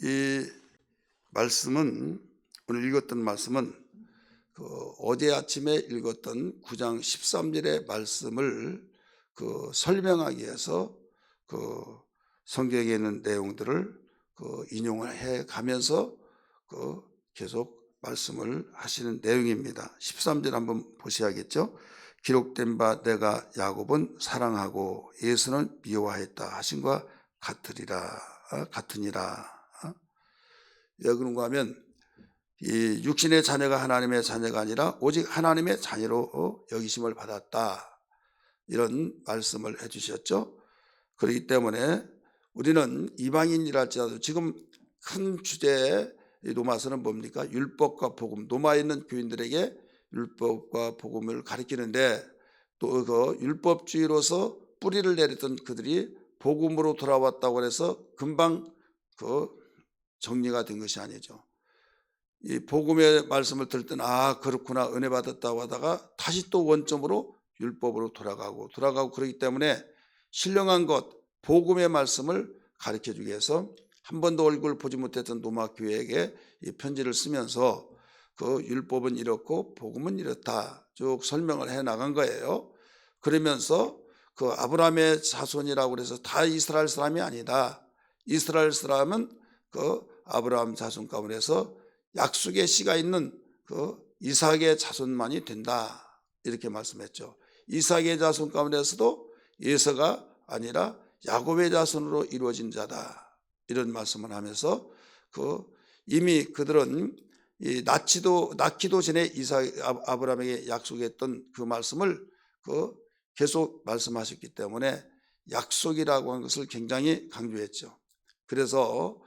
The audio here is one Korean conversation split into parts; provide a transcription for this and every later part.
이 말씀은 오늘 읽었던 말씀은 어제 아침에 읽었던 9장 13절의 말씀을 설명하기 위해서 성경에 있는 내용들을 인용을 해 가면서 계속 말씀을 하시는 내용입니다. 13절 한번 보셔야겠죠. 기록된 바 내가 야곱은 사랑하고 에서는 미워하였다 하신과 같으니라. 왜 그런가 하면 이 육신의 자녀가 하나님의 자녀가 아니라 오직 하나님의 자녀로 여기심을 받았다, 이런 말씀을 해주셨죠. 그렇기 때문에 우리는 이방인이랄지라도 지금 큰 주제의 로마서는 뭡니까? 율법과 복음. 로마에 있는 교인들에게 율법과 복음을 가르치는데, 또 그 율법주의로서 뿌리를 내렸던 그들이 복음으로 돌아왔다고 해서 금방 정리가 된 것이 아니죠. 이 복음의 말씀을 들을 때는 그렇구나, 은혜 받았다고 하다가 다시 또 원점으로 율법으로 돌아가고 그렇기 때문에 신령한 것, 복음의 말씀을 가르쳐주기 위해서 한 번도 얼굴 보지 못했던 로마 교회에게 이 편지를 쓰면서 율법은 이렇고 복음은 이렇다 쭉 설명을 해 나간 거예요. 그러면서 아브라함의 자손이라고 해서 다 이스라엘 사람이 아니다. 이스라엘 사람은 아브라함 자손 가운데서 약속의 씨가 있는 이삭의 자손만이 된다, 이렇게 말씀했죠. 이삭의 자손 가운데서도 에서가 아니라 야곱의 자손으로 이루어진 자다, 이런 말씀을 하면서 이미 그들은 낳기도 전에 아브라함에게 약속했던 그 말씀을 계속 말씀하셨기 때문에 약속이라고 하는 것을 굉장히 강조했죠. 그래서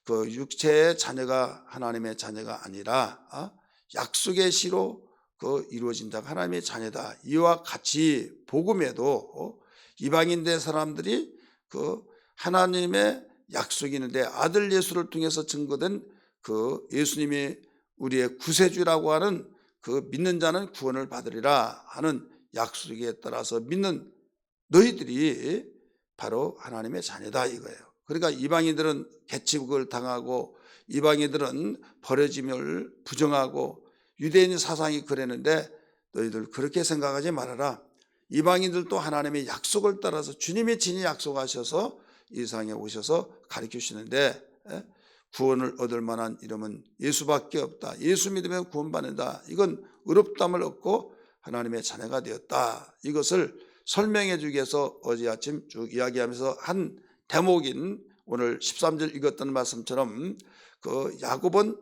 육체의 자녀가 하나님의 자녀가 아니라 약속의 씨로 이루어진 자가 하나님의 자녀다. 이와 같이 복음에도 이방인대 사람들이 하나님의 약속이 있는데 아들 예수를 통해서 증거된 예수님이 우리의 구세주라고 하는 믿는 자는 구원을 받으리라 하는 약속에 따라서 믿는 너희들이 바로 하나님의 자녀다, 이거예요. 그러니까 이방인들은 개치국을 당하고 이방인들은 버려짐을 부정하고 유대인 사상이 그랬는데, 너희들 그렇게 생각하지 말아라. 이방인들도 하나님의 약속을 따라서 주님이 친히 약속하셔서 이 세상에 오셔서 가르쳐 주시는데, 구원을 얻을 만한 이름은 예수밖에 없다. 예수 믿으면 구원받는다. 이건 의롭다함을 얻고 하나님의 자녀가 되었다. 이것을 설명해 주기 위해서 어제 아침 쭉 이야기하면서 한 대목인 오늘 13절 읽었던 말씀처럼 야곱은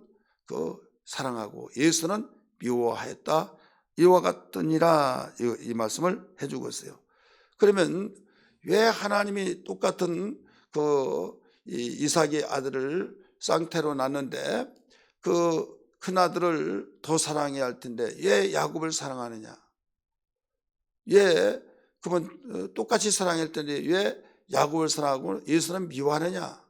사랑하고 에서는 미워하였다, 이와 같으니라, 이 말씀을 해주고 있어요. 그러면 왜 하나님이 똑같은 이삭의 아들을 쌍태로 낳는데 큰 아들을 더 사랑해야 할 텐데 왜 야곱을 사랑하느냐? 그러면 똑같이 사랑할 텐데 왜 야곱을 사랑하고 에서는 미워하느냐?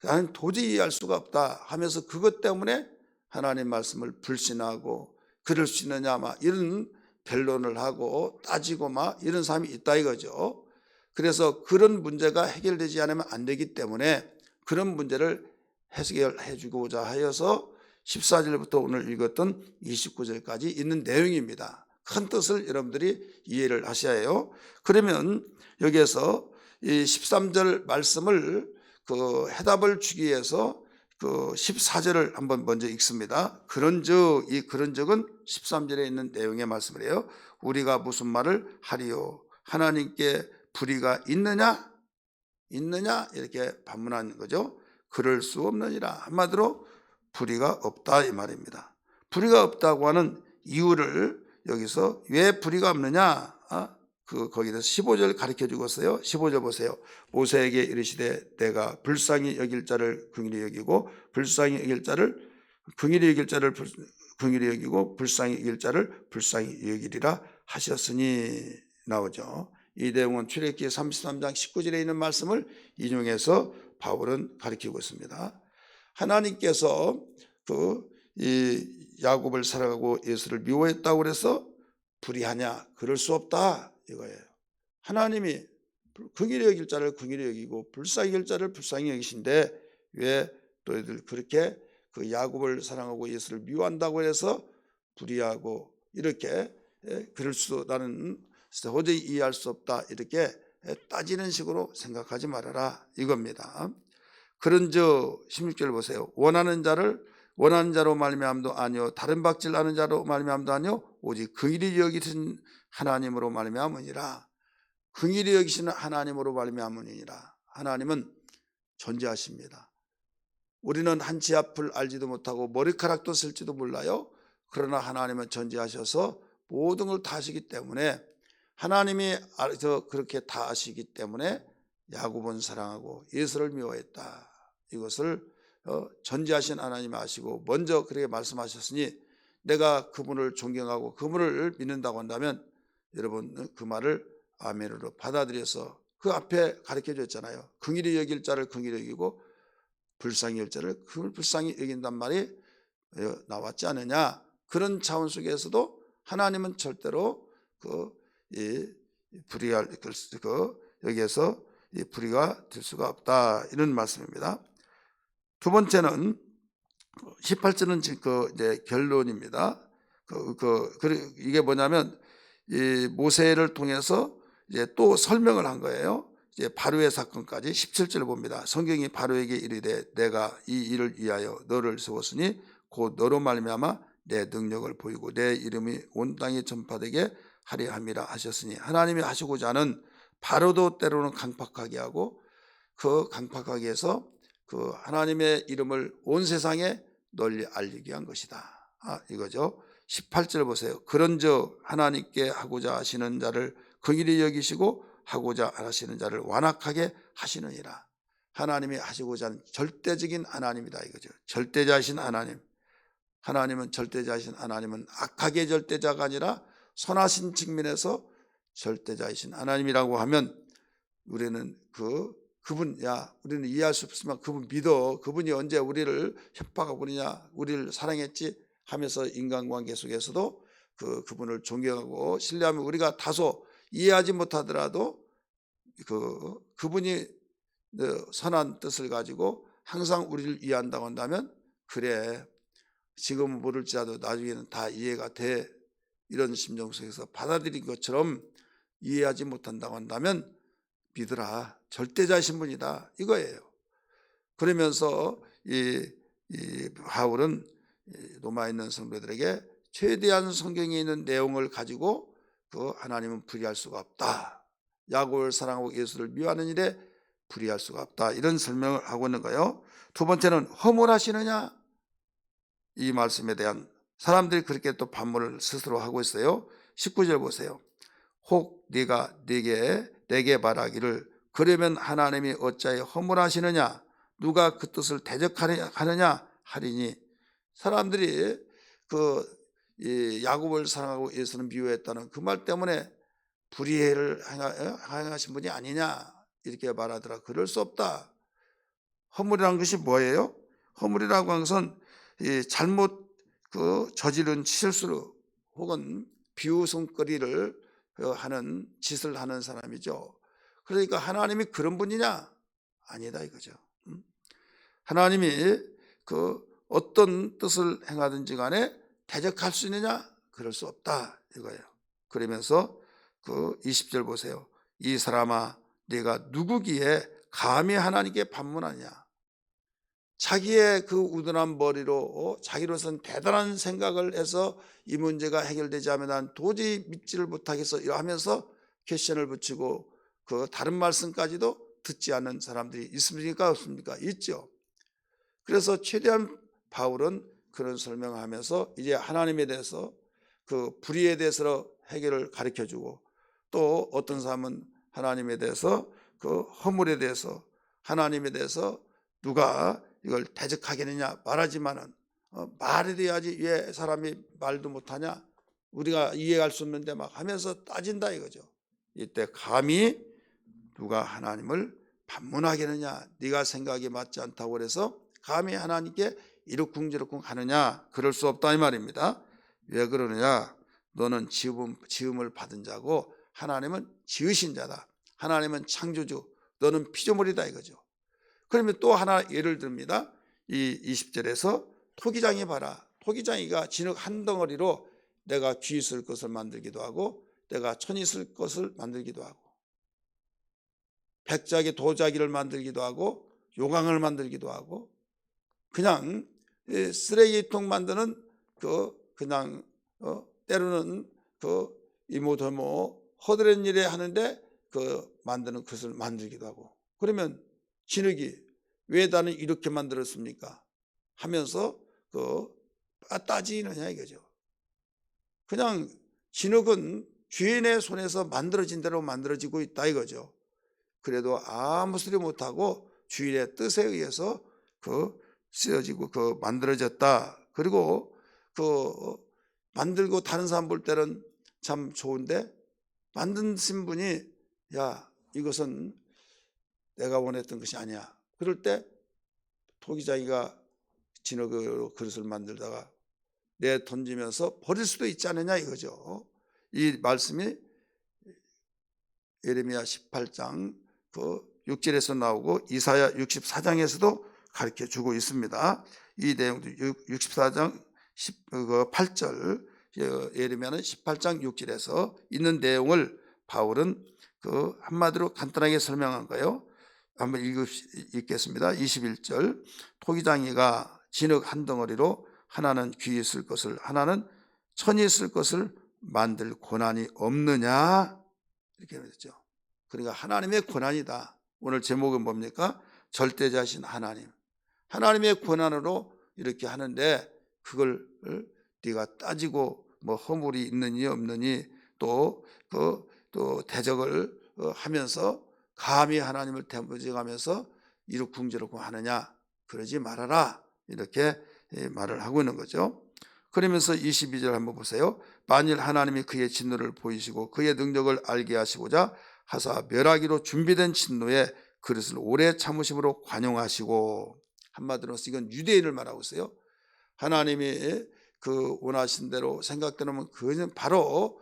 나는 도저히 이해할 수가 없다 하면서 그것 때문에 하나님 말씀을 불신하고 그럴 수 있느냐, 이런 변론을 하고 따지고 이런 사람이 있다 이거죠. 그래서 그런 문제가 해결되지 않으면 안 되기 때문에 그런 문제를 해결해 주고자 하여서 14절부터 오늘 읽었던 29절까지 있는 내용입니다. 큰 뜻을 여러분들이 이해를 하셔야 해요. 그러면 여기에서 이 13절 말씀을 해답을 주기 위해서 14절을 한번 먼저 읽습니다. 그런즉, 이 그런즉은 13절에 있는 내용의 말씀을 해요. 우리가 무슨 말을 하리요? 하나님께 불의가 있느냐? 이렇게 반문하는 거죠. 그럴 수 없느니라. 한마디로 불의가 없다, 이 말입니다. 불의가 없다고 하는 이유를 여기서 왜 불의가 없느냐, 거기서 15절 가르쳐 주고 있어요. 15절 보세요. 모세에게 이르시되 내가 불쌍히 여길 자를 긍휼히 여기고 불쌍히 여길 자를 긍휼히 여길 자를 긍휼히 여기고 불쌍히 여길 자를 불쌍히 여기리라 하셨으니, 나오죠. 이 내용은 출애굽기 33장 19절에 있는 말씀을 인용해서 바울은 가르치고 있습니다. 하나님께서 이 야곱을 사랑하고 에서를 미워했다고 해서 불의하냐? 그럴 수 없다, 이거예요. 하나님이 긍휼히 여길 자를 긍휼히 여기고 불쌍히 여길 자를 불쌍히 여기신데 왜 너희들 그렇게 그 야곱을 사랑하고 예수를 미워한다고 해서 불의하고 이렇게 그럴 수 나는 도저히 이해할 수 없다 이렇게 따지는 식으로 생각하지 말아라 이겁니다. 그런즉 16절 보세요. 원하는 자로 말미암도 아니요 다른 박질하는 자로 말미암도 아니요 오직 긍휼히 여기신 하나님으로 말미암으니라. 긍휼히 여기시는 하나님으로 말미암으니라. 하나님은 존재하십니다. 우리는 한 치 앞을 알지도 못하고 머리카락도 쓸지도 몰라요. 그러나 하나님은 존재하셔서 모든 걸 다 아시기 때문에 하나님이 그렇게 다 아시기 때문에 야곱은 사랑하고 예수를 미워했다. 이것을 존재하신 하나님 아시고 먼저 그렇게 말씀하셨으니 내가 그분을 존경하고 그분을 믿는다고 한다면 여러분 그 말을 아멘으로 받아들여서 그 앞에 가르쳐 줬잖아요. 긍휼히 여길 자를 긍휼히 여기고 불쌍히 여길 자를 불쌍히 여긴단 말이 나왔지 않느냐. 그런 차원 속에서도 하나님은 절대로 불의할 여기에서 불의가 될 수가 없다 이런 말씀입니다. 두 번째는 18절은 이제 결론입니다. 이게 뭐냐면 이 모세를 통해서 이제 또 설명을 한 거예요. 이제 바로의 사건까지 17절을 봅니다. 성경이 바로에게 이르되 내가 이 일을 위하여 너를 세웠으니 곧 너로 말미암아 내 능력을 보이고 내 이름이 온 땅에 전파되게 하려 함이라 하셨으니 하나님이 하시고자 하는 바로도 때로는 강팍하게 하고 그 강팍하게 해서 그 하나님의 이름을 온 세상에 널리 알리게 한 것이다. 이거죠. 18절 보세요. 그런즉 하나님께 하고자 하시는 자를 긍휼히 여기시고 하고자 하시는 자를 완악하게 하시느니라. 하나님이 하시고자 하는 절대적인 하나님이다 이거죠. 절대자이신 하나님. 하나님은 절대자이신 하나님은 악하게 절대자가 아니라 선하신 측면에서 절대자이신 하나님이라고 하면 우리는 그분 우리는 이해할 수 없지만 그분 믿어. 그분이 언제 우리를 협박하고 그러냐 우리를 사랑했지 하면서 인간관계 속에서도 그분을 존경하고 신뢰하면 우리가 다소 이해하지 못하더라도 그분이 선한 뜻을 가지고 항상 우리를 이해한다고 한다면 그래 지금은 모를지라도 나중에는 다 이해가 돼 이런 심정 속에서 받아들인 것처럼 이해하지 못한다고 한다면 믿으라 절대자이신 분이다 이거예요. 그러면서 이 바울은 로마에 있는 성도들에게 최대한 성경에 있는 내용을 가지고 하나님은 불의할 수가 없다. 야곱을 사랑하고 예수를 미워하는 일에 불의할 수가 없다. 이런 설명을 하고 있는 거예요. 두 번째는 허물하시느냐 이 말씀에 대한 사람들이 그렇게 또 반문을 스스로 하고 있어요. 19절 보세요. 혹 네가 내게 말하기를 그러면 하나님이 어찌하여 허물하시느냐 누가 그 뜻을 대적하느냐 하리니 사람들이 야곱을 사랑하고 예수는 미워했다는 그 말 때문에 불의를 행하신 분이 아니냐 이렇게 말하더라. 그럴 수 없다. 허물이라는 것이 뭐예요? 허물이라고 하는 것은 잘못 저지른 실수를 혹은 비웃음거리를 하는 짓을 하는 사람이죠. 그러니까 하나님이 그런 분이냐? 아니다 이거죠. 하나님이 어떤 뜻을 행하든지 간에 대적할 수 있느냐? 그럴 수 없다 이거예요. 그러면서 20절 보세요. 이 사람아 네가 누구기에 감히 하나님께 반문하냐? 자기의 우둔한 머리로 자기로서는 대단한 생각을 해서 이 문제가 해결되지 않으면 난 도저히 믿지를 못하겠어 이러면서 퀘션을 붙이고 다른 말씀까지도 듣지 않는 사람들이 있습니까 없습니까? 있죠. 그래서 최대한 바울은 그런 설명을 하면서 이제 하나님에 대해서 불의에 대해서 해결을 가르쳐주고 또 어떤 사람은 하나님에 대해서 허물에 대해서 하나님에 대해서 누가 이걸 대적하겠느냐 말하지만은 말이 돼야지 왜 사람이 말도 못하냐 우리가 이해할 수 없는데 막 하면서 따진다 이거죠. 이때 감히 누가 하나님을 반문하겠느냐 네가 생각이 맞지 않다고 그래서 감히 하나님께 이러쿵저러쿵 하느냐 그럴 수 없다 이 말입니다. 왜 그러느냐 너는 지음을 받은 자고 하나님은 지으신 자다. 하나님은 창조주 너는 피조물이다 이거죠. 그러면 또 하나 예를 듭니다. 이 20절에서 토기장이 봐라. 토기장이가 진흙 한 덩어리로 내가 귀 쓸 것을 만들기도 하고 내가 천이 쓸 것을 만들기도 하고 백작의 도자기를 만들기도 하고 요강을 만들기도 하고 그냥 쓰레기통 만드는 그냥 때로는 이모저모 허드렛 일에 하는데 만드는 것을 만들기도 하고 그러면 진흙이 왜 나는 이렇게 만들었습니까? 하면서 따지느냐 이거죠. 그냥 진흙은 주인의 손에서 만들어진 대로 만들어지고 있다 이거죠. 그래도 아무 소리 못하고 주인의 뜻에 의해서 쓰여지고 만들어졌다. 그리고 만들고 다른 사람 볼 때는 참 좋은데 만드신 분이 야 이것은 내가 원했던 것이 아니야. 그럴 때 토기장이가 진흙으로 그릇을 만들다가 내 던지면서 버릴 수도 있지 않느냐 이거죠. 이 말씀이 예레미야 18장 6절에서 나오고 이사야 64장에서도 가르쳐 주고 있습니다. 이 내용도 64장 8절 예레미야는 18장 6절에서 있는 내용을 바울은 한마디로 간단하게 설명한 거예요. 한번 읽겠습니다. 21절 토기장이가 진흙 한 덩어리로 하나는 귀에 쓸 것을 하나는 천이 쓸 것을 만들 권한이 없느냐 이렇게 말했죠. 그러니까 하나님의 권한이다. 오늘 제목은 뭡니까? 절대자신 하나님. 하나님의 권한으로 이렇게 하는데 그걸 네가 따지고 뭐 허물이 있느니 없느니 또 대적을 하면서 감히 하나님을 대무직하면서 이룩쿵저룩 하느냐 그러지 말아라 이렇게 말을 하고 있는 거죠. 그러면서 22절 한번 보세요. 만일 하나님이 그의 진노를 보이시고 그의 능력을 알게 하시고자 하사 멸하기로 준비된 진노에 그릇을 오래 참으심으로 관용하시고 한마디로 이건 유대인을 말하고 있어요. 하나님이 원하신 대로 생각대로면 그것은 바로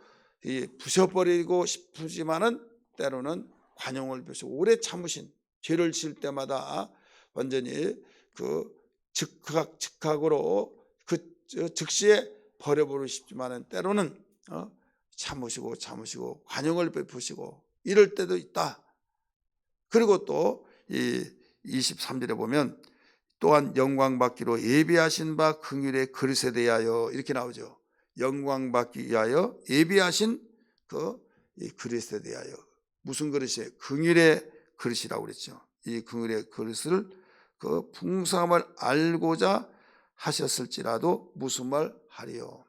부셔버리고 싶으지만은 때로는 관용을 베푸시고 오래 참으신 죄를 지을 때마다 완전히 즉각으로 즉시에 버려버리고 싶지만은 때로는 참으시고 관용을 베푸시고 이럴 때도 있다. 그리고 또 이 23절에 보면 또한 영광받기로 예비하신 바 긍휼의 그릇에 대하여 이렇게 나오죠. 영광받기 위하여 예비하신 이 그릇에 대하여 무슨 그릇이에요? 긍휼의 그릇이라고 그랬죠. 이 긍휼의 그릇을 풍성함을 알고자 하셨을지라도 무슨 말 하리요.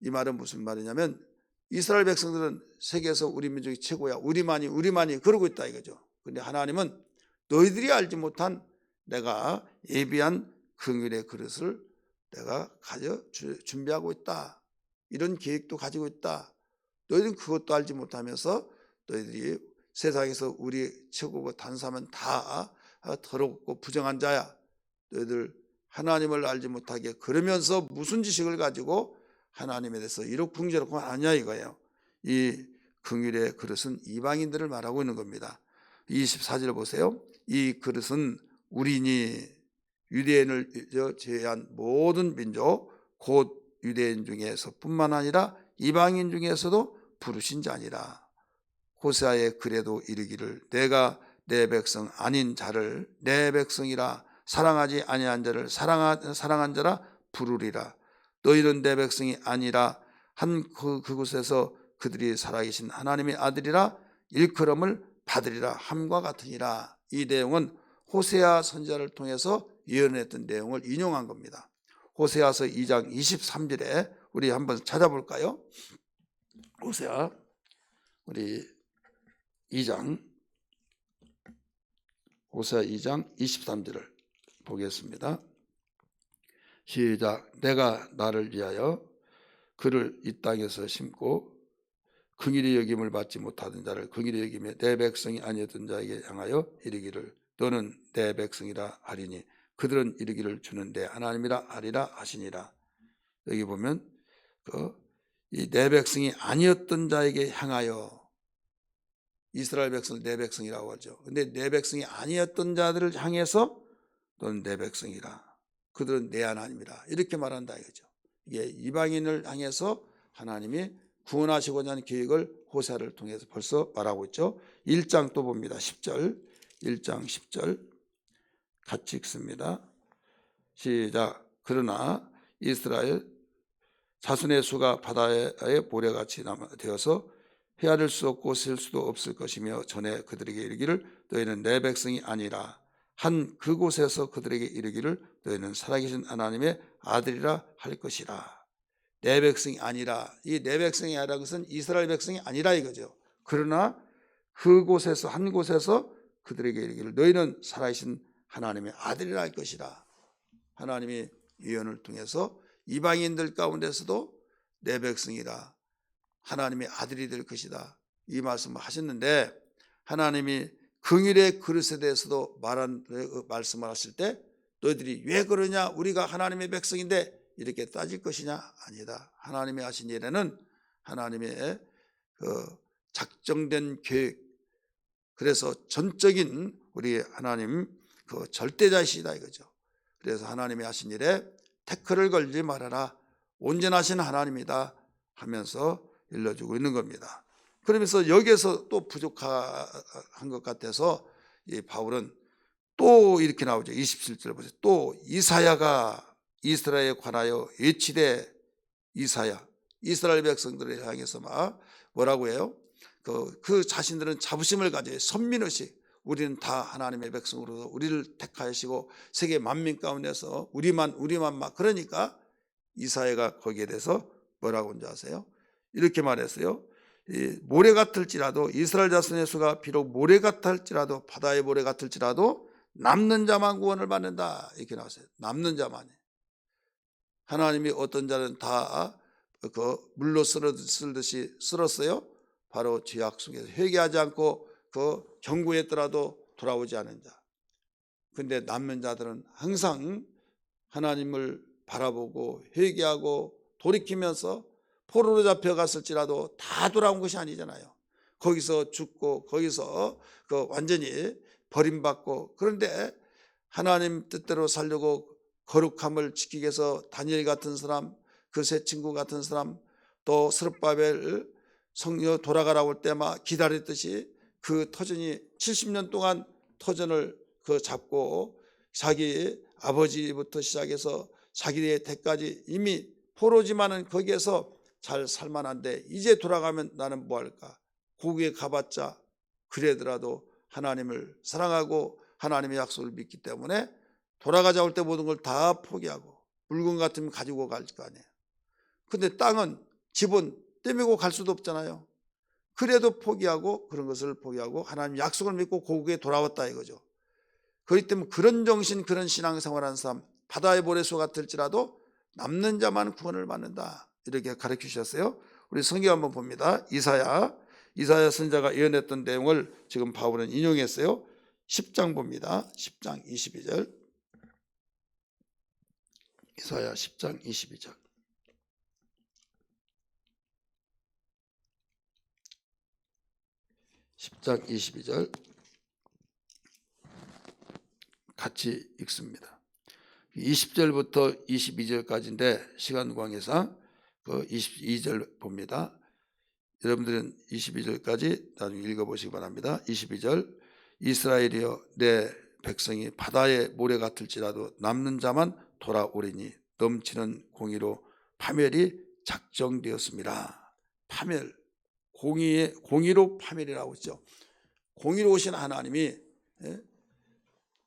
이 말은 무슨 말이냐면 이스라엘 백성들은 세계에서 우리 민족이 최고야. 우리만이 그러고 있다 이거죠. 그런데 하나님은 너희들이 알지 못한 내가 예비한 긍휼의 그릇을 내가 준비하고 있다. 이런 계획도 가지고 있다. 너희들은 그것도 알지 못하면서 너희들이 세상에서 우리 최고고 단사하면 다 더럽고 부정한 자야. 너희들 하나님을 알지 못하게 그러면서 무슨 지식을 가지고 하나님에 대해서 이룩쿵저룩 하냐 이거예요. 이 긍휼의 그릇은 이방인들을 말하고 있는 겁니다. 24절 보세요. 이 그릇은 우리니 유대인을 제외한 모든 민족 곧 유대인 중에서 뿐만 아니라 이방인 중에서도 부르신 자니라. 호세아의 글에도 이르기를 내가 내 백성 아닌 자를 내 백성이라 사랑하지 아니한 자를 사랑한 자라 부르리라. 너희는 내 백성이 아니라 한 그곳에서 그들이 살아계신 하나님의 아들이라 일컬음을 받으리라 함과 같으니라. 이 내용은 호세아 선지자를 통해서 예언했던 내용을 인용한 겁니다. 호세아서 2장 23절에 우리 한번 찾아볼까요? 호세아 우리 2장 호세아 2장 23절을 보겠습니다. 시작. 내가 나를 위하여 그를 이 땅에서 심고 긍휼히 여김을 받지 못하던 자를 긍휼히 여김에 내 백성이 아니었던 자에게 향하여 이르기를 너는 내 백성이라 하리니 그들은 이르기를 주는 내 하나님이라 하리라 하시니라. 여기 보면 이 내 백성이 아니었던 자에게 향하여 이스라엘 백성을 내 백성이라고 하죠. 근데 내 백성이 아니었던 자들을 향해서 너는 내 백성이라. 그들은 내 하나님이라. 이렇게 말한다 이거죠. 이게 이방인을 향해서 하나님이 구원하시고자 하는 계획을 호세아를 통해서 벌써 말하고 있죠. 1장 또 봅니다. 10절. 1장 10절 같이 읽습니다. 시작. 그러나 이스라엘 자손의 수가 바다의 모래같이 되어서 헤아릴 수 없고 셀 수도 없을 것이며 전에 그들에게 이르기를 너희는 내 백성이 아니라 한 그곳에서 그들에게 이르기를 너희는 살아계신 하나님의 아들이라 할 것이라. 내 백성이 아니라, 이 내 백성이 아니라 것은 이스라엘 백성이 아니라 이거죠. 그러나 그곳에서 한 곳에서 그들에게 이르기를 너희는 살아계신 하나님의 아들이라 할 것이라. 하나님이 예언을 통해서 이방인들 가운데서도 내 백성이라 하나님의 아들이 될 것이다, 이 말씀을 하셨는데, 하나님이 긍휼의 그릇에 대해서도 말씀을 하실 때 너희들이 왜 그러냐, 우리가 하나님의 백성인데 이렇게 따질 것이냐? 아니다. 하나님이 하신 일에는 하나님의 작정된 계획, 그래서 전적인 우리 하나님 절대자이시다 이거죠. 그래서 하나님이 하신 일에 태클을 걸지 말아라, 온전하신 하나님이다 하면서 일러주고 있는 겁니다. 그러면서 여기에서 또 부족한 것 같아서 이 바울은 또 이렇게 나오죠. 27절 보세요. 또 이사야가 이스라엘에 관하여 예치되, 이사야 이스라엘 백성들을 향해서 막 뭐라고 해요? 그 자신들은 자부심을 가져요. 선민의식. 우리는 다 하나님의 백성으로서 우리를 택하시고 세계 만민 가운데서 우리만 막, 그러니까 이사야가 거기에 대해서 뭐라고 한지 아세요? 이렇게 말했어요. 이 모래 같을지라도, 이스라엘 자손의 수가 비록 모래 같을지라도, 바다의 모래 같을지라도 남는 자만 구원을 받는다, 이렇게 나왔어요. 남는 자만이. 하나님이 어떤 자는 다 물로 쓸듯이 쓸었어요. 바로 죄악 속에서 회개하지 않고 경고했더라도 돌아오지 않은 자. 근데 남는 자들은 항상 하나님을 바라보고 회개하고 돌이키면서 포로로 잡혀갔을지라도 다 돌아온 것이 아니잖아요. 거기서 죽고 거기서 완전히 버림받고, 그런데 하나님 뜻대로 살려고 거룩함을 지키기 위해서 다니엘 같은 사람, 그 세 친구 같은 사람, 또 스룹바벨 성녀 돌아가라고 할 때 막 기다렸듯이 그 터전이 70년 동안 터전을 잡고 자기 아버지부터 시작해서 자기의 때까지 이미 포로지만은 거기에서 잘 살만한데 이제 돌아가면 나는 뭐 할까? 고국에 가봤자 그래더라도 하나님을 사랑하고 하나님의 약속을 믿기 때문에 돌아가자 할 때 모든 걸 다 포기하고, 물건 같으면 가지고 갈 거 아니에요. 근데 땅은, 집은 떼매고 갈 수도 없잖아요. 그래도 포기하고, 그런 것을 포기하고 하나님 약속을 믿고 고국에 돌아왔다 이거죠. 그렇기 때문에 그런 정신, 그런 신앙생활하는 사람, 바다의 모래수 같을지라도 남는 자만 구원을 받는다, 이렇게 가르쳐 주셨어요. 우리 성경 한번 봅니다. 이사야 선지자가 예언했던 내용을 지금 바울은 인용했어요. 10장 봅니다. 10장 22절. 이사야 10장 22절. 같이 읽습니다. 20절부터 22절까지인데 시간 관계상 22절 봅니다. 여러분들은 22절까지 나중에 읽어보시기 바랍니다. 22절. 이스라엘이여 내 백성이 바다의 모래 같을지라도 남는 자만 돌아오리니 넘치는 공의로 파멸이 작정되었습니다. 파멸, 공의로 파멸이라고 했죠. 공의로우신 하나님이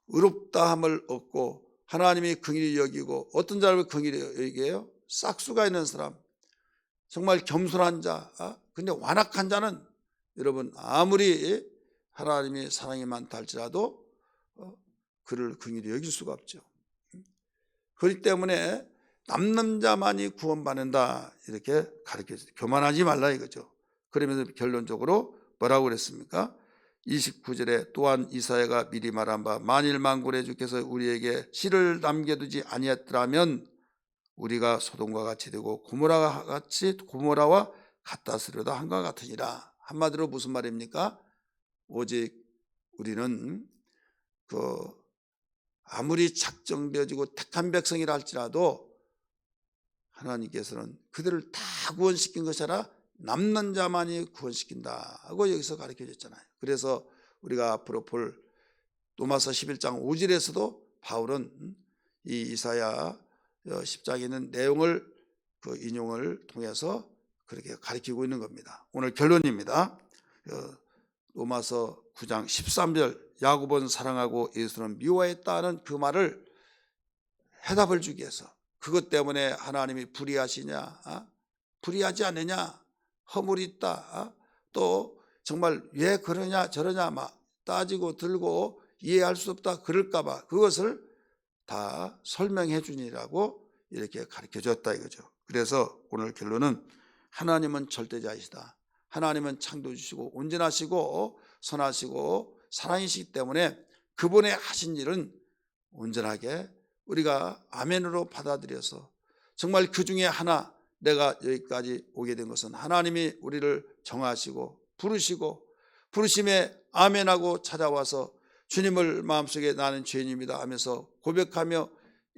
의롭다함을 얻고 하나님이 긍휼히 여기고, 어떤 자를 긍휼히 여기게요? 싹수가 있는 사람, 정말 겸손한 자, 근데 완악한 자는 여러분 아무리 하나님이 사랑이 많다 할지라도 그를 긍휼히 여길 수가 없죠. 그렇기 때문에 남는 자만이 구원받는다, 이렇게 가르쳐주세요. 교만하지 말라 이거죠. 그러면서 결론적으로 뭐라고 그랬습니까? 29절에 또한 이사야가 미리 말한 바 만일 만군의 주께서 우리에게 씨를 남겨두지 아니했더라면 우리가 소돔과 같이 되고 고모라와 같았으려다 한과 같으니라. 한마디로 무슨 말입니까? 오직 우리는 아무리 작정되어지고 택한 백성이라 할지라도 하나님께서는 그들을 다 구원시킨 것이 아니라 남는 자만이 구원시킨다고 여기서 가르쳐 줬잖아요. 그래서 우리가 앞으로 볼 로마서 11장 5절에서도 바울은 이 이사야 10장에 있는 내용을 그 인용을 통해서 그렇게 가르치고 있는 겁니다. 오늘 결론입니다. 로마서 9장 13절 야곱은 사랑하고 에서는 미워했다는 그 말을 해답을 주기 위해서 그것 때문에 하나님이 불의하시냐, 불의하지 않느냐, 허물이 있다, 또 정말 왜 그러냐 저러냐 막 따지고 들고 이해할 수 없다 그럴까봐 그것을 다 설명해 주니라고 이렇게 가르쳐 줬다 이거죠. 그래서 오늘 결론은 하나님은 절대자이시다. 하나님은 창조주시고 온전하시고 선하시고 사랑이시기 때문에 그분의 하신 일은 온전하게 우리가 아멘으로 받아들여서 정말 그 중에 하나 내가 여기까지 오게 된 것은 하나님이 우리를 정하시고 부르시고 부르심에 아멘하고 찾아와서 주님을 마음속에 나는 죄인입니다 하면서 고백하며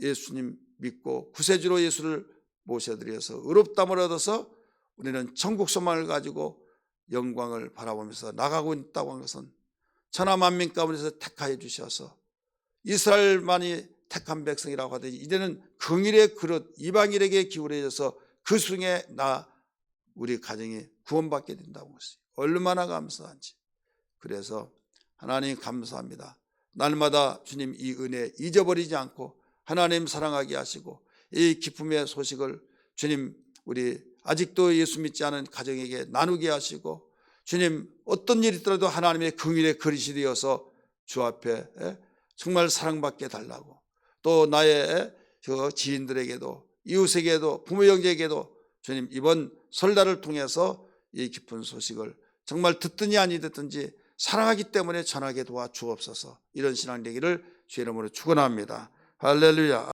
예수님 믿고 구세주로 예수를 모셔드려서 의롭다함을 얻어서 우리는 천국 소망을 가지고 영광을 바라보면서 나가고 있다고 하는 것은 천하 만민 가운데서 택하여 주셔서 이스라엘만이 택한 백성이라고 하더니 이제는 긍일의 그릇 이방인에게 기울여져서 그 중에 우리 가정이 구원받게 된다고 했어요. 얼마나 감사한지. 그래서 하나님 감사합니다. 날마다 주님 이 은혜 잊어버리지 않고 하나님 사랑하게 하시고 이 기쁨의 소식을 주님 우리 아직도 예수 믿지 않은 가정에게 나누게 하시고 주님 어떤 일이 있더라도 하나님의 긍휼의 그릇이 되어서 주 앞에 정말 사랑받게 달라고 또 나의 지인들에게도 이웃에게도 부모 형제에게도 주님 이번 설날을 통해서 이 기쁜 소식을 정말 듣든지 아니 듣든지 사랑하기 때문에 전하게 도와주옵소서. 이런 신앙 되기를 주의 이름으로 축원합니다. 할렐루야.